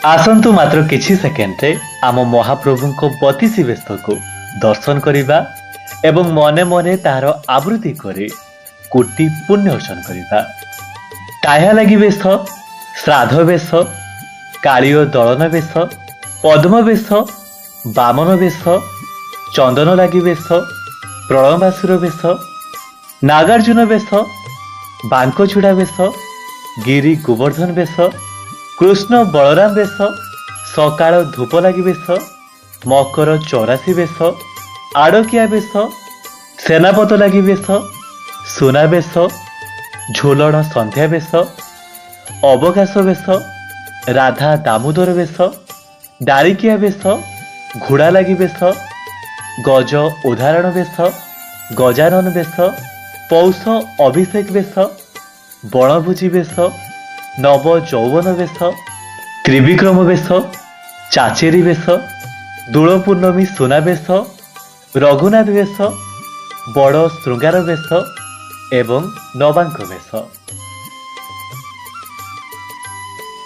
आसंतु मात्र किछि सेकेंड आम महाप्रभु को बतीसी बेश को दर्शन करवा एवं मने मने तार आवृत्ति करे कोटि पुण्य अर्जन करवा। टाया लगी बेश, श्राद्ध बेश, कालियो दलन बेश, पद्म बेश, बामन बेश, चंदन लगी बेश, प्रणबासुर बेश, नागार्जुन बेश, बांकछुड़ा बेश, गिरी गोवर्धन बेश, कृष्ण बलराम बेश, सकाळ धूप लगी बेश, मकर 84 बेश, आड़किया बेश, सेनापत लगी बेश, सुना बेश, झोलण संध्या बेश, अवकाश बेश, राधा दामोदर बेश, दारिकिया बेश, घोड़ा लगी बेश, गज उदाहरण बेश, गजानन बेश, पौष अभिषेक बेश, बणभोजी बेश, नव यौवन बेश, त्रिविक्रम बेश, चाचेरी बेश, दूल पूर्णमी सुना बेश, रघुनाथ बेश, बड़ श्रृंगार बेश एवं नवांक बेश।